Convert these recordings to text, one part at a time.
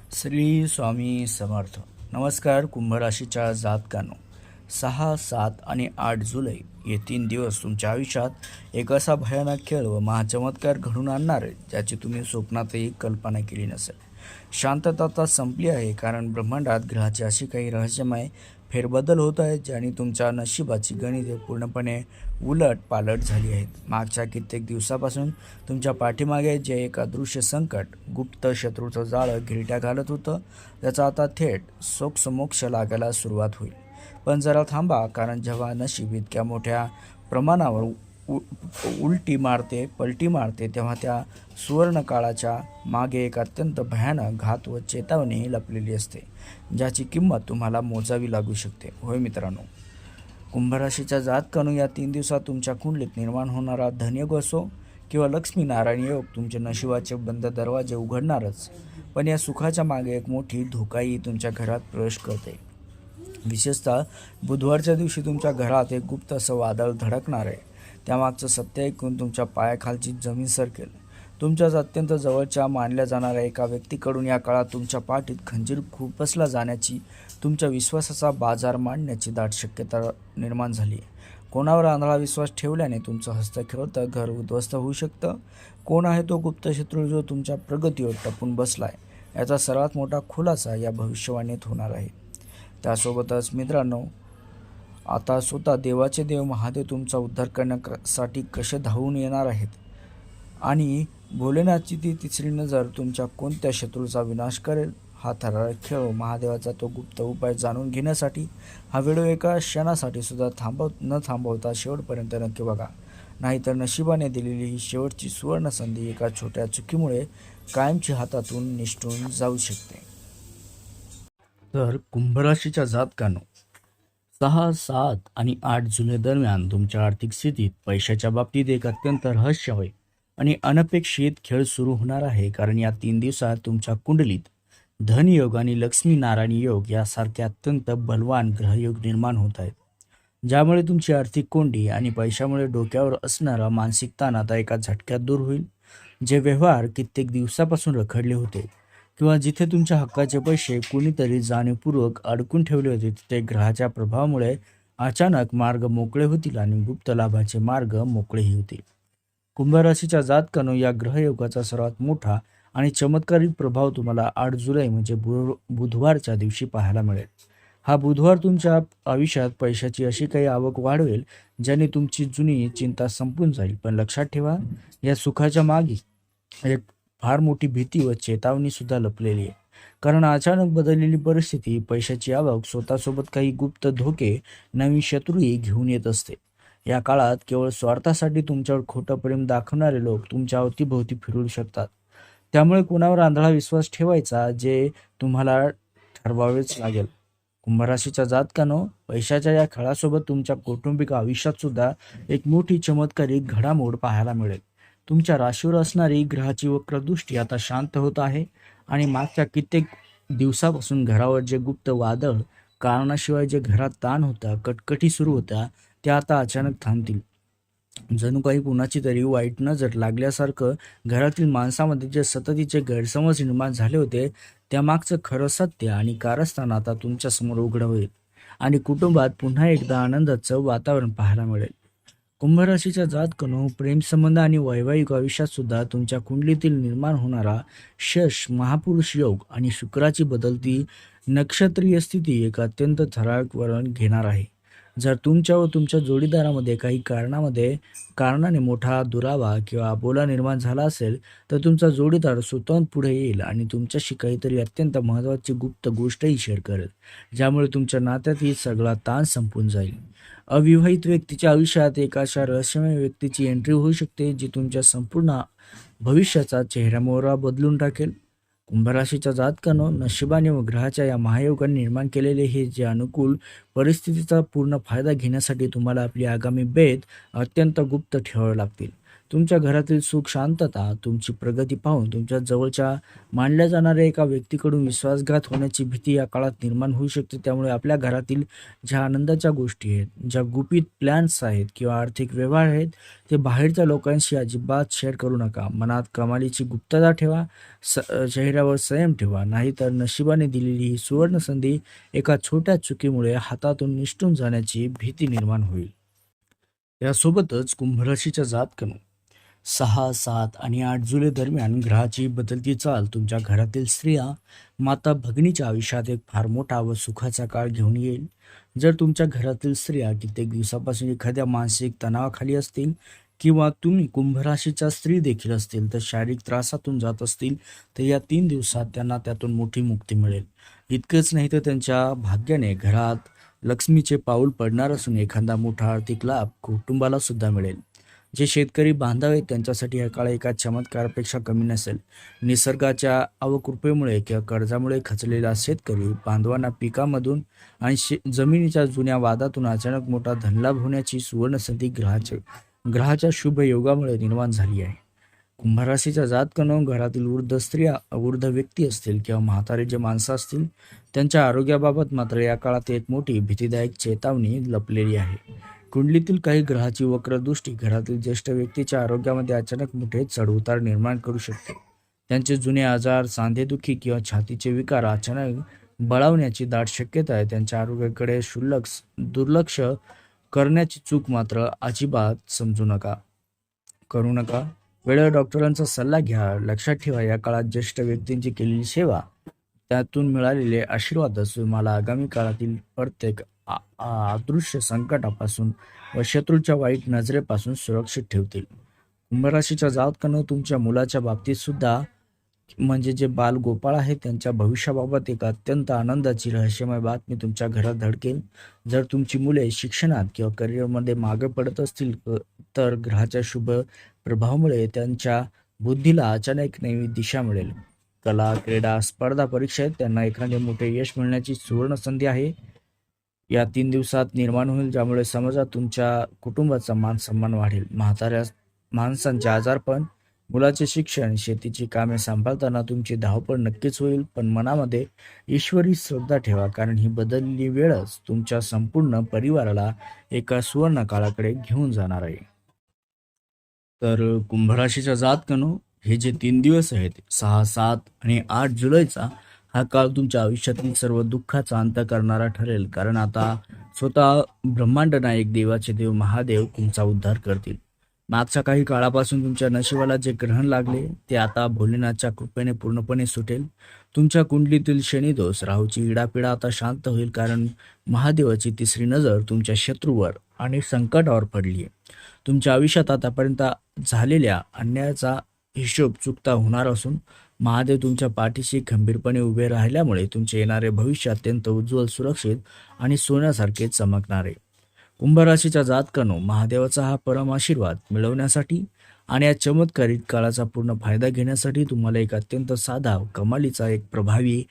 श्री स्वामी समर्थ. नमस्कार. कुंभ राशीच्या जातकांनो, 6, 7 आणि 8 जुलै हे 3 दिवस तुमच्या आयुष्यात एक असा भयानक खेळ व महाचमत्कार घडून आणणार आहे ज्याची तुम्ही स्वप्नातही कल्पना केली नसेल. शांतता आता संपली आहे, कारण ब्रह्मांडात ग्रहाची अशी काही रहस्यमय फेरबदल होत आहेत ज्याने तुमच्या नशिबाची गणिते पूर्णपणे उलट पालट झाली आहेत. मागच्या कित्येक दिवसापासून तुमच्या पाठीमागे जे एक अदृश्य संकट, गुप्त शत्रूचं जाळं गिरट्या घालत होतं, त्याचा आता थेट सोक्षमोक्ष लागायला सुरुवात होईल. पण जरा थांबा, कारण जेव्हा नशीब इतक्या मोठ्या प्रमाणावर पलटी मारते, तेव्हा त्या सुवर्ण काळाच्या मागे एक अत्यंत भयानक घात व चेतावणी लपलेली असते, ज्याची किंमत तुम्हाला मोजावी लागू शकते. होय मित्रांनो, कुंभराशीच्या जातकांनो, या 3 दिवसात तुमच्या कुंडलीत निर्माण होणारा धनयोग असो किंवा लक्ष्मीनारायण योग तुमचे नशिबाचे बंद दरवाजे उघडणारच, पण या सुखाच्या मागे एक मोठी धोकाही तुमच्या घरात प्रवेश करते. विशेषतः बुधवारच्या दिवशी तुमच्या घरात एक गुप्त असं वादळ धडकणार आहे. त्यामागचं सत्य ऐकून तुमच्या पायाखालची जमीन सरकेल. तुमच्याच अत्यंत जवळच्या मानल्या जाणाऱ्या एका व्यक्तीकडून या काळात तुमच्या पाठीत खंजीर खुपसला जाण्याची, तुमच्या विश्वासाचा बाजार मांडण्याची दाट शक्यता निर्माण झाली आहे. कोणावर आंधळा विश्वास ठेवल्याने तुमचं हस्तखेळतं घर उद्ध्वस्त होऊ शकतं. कोण आहे तो गुप्त शत्रू जो तुमच्या प्रगतीवर टपून बसलाय, याचा सर्वात मोठा खुलासा या भविष्यवाणीत होणार आहे. त्यासोबतच मित्रांनो, आता स्वतः देवाचे देव महादेव तुमचा उद्धार करण्यासाठी कसे धावून येणार आहेत, आणि भोलेनाथची ती तिसरी नजर तुमच्या कोणत्या शत्रूचा विनाश करेल. हा थरारक खेळ महादेवाचा तो गुप्त उपाय जाणून घेण्यासाठी हा व्हिडिओ एका क्षणासाठी सुद्धा न थांबवता शेवटपर्यंत नक्की बघा. नाहीतर नशिबाने दिलेली ही शेवटची सुवर्ण संधी एका छोट्या चुकीमुळे कायमची हातातून निसटून जाऊ शकते. तर कुंभराशीच्या जातकांनो, 6, 7 आणि 8 जुलै दरम्यान तुमच्या आर्थिक स्थितीत पैशाच्या बाबतीत एक अत्यंत रहस्यमय आणि अनपेक्षित खेळ सुरू होणार आहे. कारण या 3 दिवसात तुमच्या कुंडलीत धनयोग आणि लक्ष्मीनारायण योग यासारखे अत्यंत बलवान ग्रहयोग निर्माण होत आहेत, ज्यामुळे तुमची आर्थिक कोंडी आणि पैशामुळे डोक्यावर असणारा मानसिक ताण आता एका झटक्यात दूर होईल. जे व्यवहार कित्येक दिवसापासून रखडले होते किंवा जिथे तुमच्या हक्काचे पैसे कुणीतरी जाणीवपूर्वक अडकून ठेवले होते, तिथे ग्रहाच्या प्रभावामुळे अचानक मार्ग मोकळे होतील आणि गुप्त लाभाचे मार्ग मोकळेही होतील. कुंभराशीच्या जातकांनो, या ग्रहयोगाचा सर्वात मोठा आणि चमत्कारिक प्रभाव तुम्हाला 8 जुलै म्हणजे बुधवारच्या दिवशी पाहायला मिळेल. हा बुधवार तुमच्या आयुष्यात पैशाची अशी काही आवक वाढवेल ज्याने तुमची जुनी चिंता संपून जाईल. पण लक्षात ठेवा, या सुखाच्या मागे एक फार मोठी भीती व चेतावणी सुद्धा लपलेली आहे. कारण अचानक बदललेली परिस्थिती, पैशाची आवक, स्वतःसोबत काही गुप्त धोके, नवीन शत्रूही घेऊन येत असते. या काळात केवळ स्वार्थासाठी तुमच्यावर खोटं प्रेम दाखवणारे लोक तुमच्या अवतीभोवती फिरू शकतात. त्यामुळे कोणावर आंधळा विश्वास ठेवायचा जे तुम्हाला ठरवावेच लागेल. कुंभराशीच्या जातकांनो, पैशाच्या या खेळासोबत तुमच्या कौटुंबिक आयुष्यात सुद्धा एक मोठी चमत्कारिक घडामोड पाहायला मिळेल. तुमच्या राशीवर असणारी ग्रहाची वक्रदृष्टी आता शांत होत आहे आणि मागच्या कित्येक दिवसापासून घरावर जे गुप्त वादळ, कारणाशिवाय जे घरात ताण होता, कटकटी सुरू होत्या, त्या आता अचानक थांबतील. जणू काही कुणाची तरी वाईट नजर लागल्यासारखं घरातील माणसामध्ये जे सततीचे गैरसमज निर्माण झाले होते, त्यामागचं खरं सत्य आणि कारस्थान आता तुमच्या समोर उघड होईल आणि कुटुंबात पुन्हा एकदा आनंदाचं वातावरण पाहायला मिळेल. कुंभराशीच्या जातकांनो, प्रेमसंबंध आणि वैवाहिक आयुष्यात सुद्धा तुमच्या कुंडलीतील निर्माण होणारा शश महापुरुष योग आणि शुक्राची बदलती नक्षत्रीय स्थिती एक अत्यंत थरारक वळण घेणार आहे. जर तुमच्या व तुमच्या जोडीदारामध्ये काही कारणाने मोठा दुरावा किंवा अबोला निर्माण झाला असेल, तर तुमचा जोडीदार स्वतःहून पुढे येईल आणि तुमच्याशी काहीतरी अत्यंत महत्त्वाची गुप्त गोष्टही शेअर करेल, ज्यामुळे तुमच्या नात्यातील सगळा ताण संपून जाईल. अविवाहित व्यक्तीच्या आयुष्यात एक अशा रहस्यमय व्यक्तीची एंट्री होऊ शकते जी तुमच्या संपूर्ण भविष्याचा चेहरामोहरा बदलून टाकेल. कुंभराशीच्या जातकांनो, नशिबाने व ग्रहाच्या या महायोगाने निर्माण केलेले हे जे अनुकूल परिस्थितीचा पूर्ण फायदा घेण्यासाठी तुम्हाला आपली आगामी बेत अत्यंत गुप्त ठेवावे लागतील. तुमच्या घरातील सुख शांतता तुमची प्रगती पाहून तुमच्या जवळच्या मानल्या जाणाऱ्या एका व्यक्तीकडून विश्वासघात होण्याची भीती या काळात निर्माण होऊ शकते. त्यामुळे आपल्या घरातील ज्या आनंदाच्या गोष्टी आहेत, ज्या गुपित प्लॅन्स आहेत किंवा आर्थिक व्यवहार आहेत, ते बाहेरच्या लोकांशी अजिबात शेअर करू नका. मनात कमालीची गुप्तता ठेवा, चेहऱ्यावर संयम ठेवा, नाहीतर नशिबाने दिलेली ही सुवर्ण संधी एका छोट्या चुकीमुळे हातातून निसटून जाण्याची भीती निर्माण होईल. यासोबतच कुंभ राशीच्या जातकांनो 6, 7 आणि 8 जुलै दरम्यान ग्रहाची बदलती चाल तुमच्या घरातील स्त्रिया, माता, भगिनीच्या आयुष्यात एक फार मोठा व सुखाचा काळ घेऊन येईल. जर तुमच्या घरातील स्त्रिया कित्येक दिवसापासून एखाद्या मानसिक तणावाखाली असतील किंवा तुम्ही कुंभ राशीच्या स्त्री देखील असतील तर शारीरिक त्रासातून जात असतील तर या 3 दिवसात त्यांना त्यातून मोठी मुक्ती मिळेल. इतकंच नाही तर त्यांच्या भाग्याने घरात लक्ष्मीचे पाऊल पडणार असून एखादा मोठा आर्थिक लाभ कुटुंबाला सुद्धा मिळेल. जे शेतकरी बांधव आहेत त्यांच्यासाठी हा काळ एका चमत्कारापेक्षा कमी नसेल. निसर्गाच्या अवकृपेमुळे किंवा कर्जामुळे खचलेला शेतकरी बांधवांना पिकामधून आणि जमिनीच्या जुन्या वादातून अचानक मोठा धनलाभ होण्याची सुवर्ण संधी ग्रहाच्या शुभ योगामुळे निर्माण झाली आहे. कुंभ राशीच्या जातकांनो घरातील वृद्ध स्त्रिया, वृद्ध व्यक्ती असतील किंवा म्हातारे जे माणसं असतील त्यांच्या आरोग्याबाबत मात्र या काळात एक मोठी भीतीदायक चेतावणी लपलेली आहे. कुंडलीतील काही ग्रहाची वक्रदृष्टी घरातील ज्येष्ठ व्यक्तीच्या आरोग्यामध्ये अचानक मोठे चढउतार निर्माण करू शकते. त्यांचे जुने आजार, सांधेदुखी किंवा छातीचे विकार अचानक बळावण्याची दाट शक्यता आहे. त्यांच्या आरोग्याकडे दुर्लक्ष करण्याची चूक मात्र अजिबात करू नका. वेळेवर डॉक्टरांचा सल्ला घ्या. लक्षात ठेवा, या काळात ज्येष्ठ व्यक्तींची केलेली सेवा, त्यातून मिळालेले आशीर्वादच तुम्हाला आगामी काळातील प्रत्येक अदृश्य संकटापासून व शत्रूच्या वाईट नजरेपासून सुरक्षित ठेवतील. कुंभराशीच्या जातकांनो तुमच्या मुलाच्या बाबतीत सुद्धा म्हणजे जे बालगोपाळ आहेत त्यांच्या भविष्याबाबत एक अत्यंत आनंदाची रहस्यमय बातमी तुमच्या घरात धडकेल. जर तुमची मुले शिक्षणात किंवा करिअरमध्ये मागे पडत असतील तर ग्रहाच्या शुभ प्रभावामुळे त्यांच्या बुद्धीला अचानक नवी दिशा मिळेल. कला, क्रीडा, स्पर्धा परीक्षेत त्यांना एखादे मोठे यश मिळण्याची सुवर्ण संधी आहे या 3 दिवसात निर्माण होईल, ज्यामुळे समाजात तुमच्या कुटुंबाचा मान सन्मान वाढेल. म्हाताऱ्या माणसांचे आजारपण, मुलाचे शिक्षण, शेतीची कामे सांभाळताना तुमची धावपळ नक्कीच होईल, पण मनामध्ये ईश्वरी श्रद्धा ठेवा, कारण ही बदललेली वेळच तुमच्या संपूर्ण परिवाराला एका सुवर्ण काळाकडे घेऊन जाणार आहे. तर कुंभ राशीच्या जातकांनो हे जे 3 दिवस आहेत 6, 7 आणि 8 जुलैचा हा काळ तुमच्या आयुष्यातील सर्व दुःखाचा अंत करणारा ठरेल, कारण आता स्वतः ब्रह्मांड नायक देवाचे देव महादेव तुमचा उद्धार करतील. मागच्या काही काळापासून तुमच्या नशिबाला जे ग्रहण लागले ते आता भोलेनाथच्या कृपेने पूर्णपणे सुटेल. तुमच्या कुंडलीतील शनिदोष, राहूची इडापिडा आता शांत होईल, कारण महादेवाची 3री नजर तुमच्या शत्रूवर आणि संकटावर पडली आहे. तुमच्या आयुष्यात आतापर्यंत झालेल्या अन्यायाचा हिशोब चुकता होणार असून महादेव तुमच्या पाठीशी खंबीरपणे उभे राहिल्यामुळे तुमचे येणारे भविष्य अत्यंत उज्ज्वल, सुरक्षित आणि सोन्यासारखे चमकणार आहे. कुंभ राशीच्या जातकांनो महादेवाचा हा परम आशीर्वाद मिळवण्यासाठी आणि या चमत्कारिक काळाचा पूर्ण फायदा घेण्यासाठी तुम्हाला एक अत्यंत साधा, कमालीचा एक प्रभावी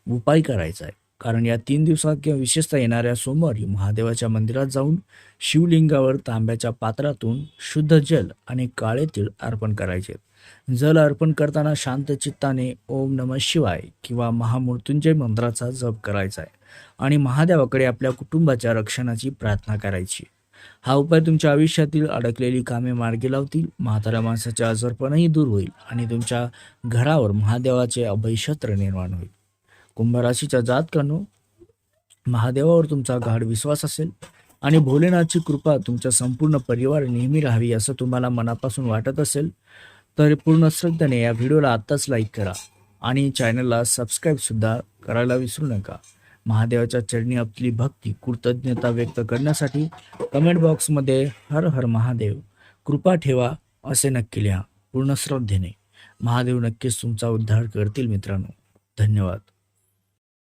उपाय करायचा आहे. कारण या 3 दिवसात किंवा विशेषतः येणाऱ्या सोमवारी महादेवाच्या मंदिरात जाऊन शिवलिंगावर तांब्याच्या पात्रातून शुद्ध जल आणि काळे तीळ अर्पण करायचे. जल अर्पण करताना शांत चित्ताने ओम नमः शिवाय किंवा महामृत्युंजय मंत्राचा जप करायचा आहे आणि महादेवाकडे आपल्या कुटुंबाच्या रक्षणाची प्रार्थना करायची. हा उपाय तुमच्या आयुष्यातील अडकलेली कामे मार्गी लावतील, म्हाताऱ्या माणसाचे आजारपणही दूर होईल आणि तुमच्या घरावर महादेवाचे अभयछत्र निर्माण होईल. कुंभ राशीच्या जातकांनो महादेवावर तुमचा गाढ विश्वास असेल आणि भोलेनाथची कृपा तुमच्या संपूर्ण परिवार नेहमी राहावी असं तुम्हाला मनापासून वाटत असेल तर पूर्ण श्रद्धेने या व्हिडिओला आत्ताच लाईक करा आणि चॅनलला सबस्क्राईबसुद्धा करायला विसरू नका. महादेवाच्या चरणी आपली भक्ती, कृतज्ञता व्यक्त करण्यासाठी कमेंट बॉक्समध्ये हर हर महादेव, कृपा ठेवा असे नक्की लिहा. पूर्ण श्रद्धेने महादेव नक्कीच तुमचा उद्धार करतील मित्रांनो. धन्यवाद.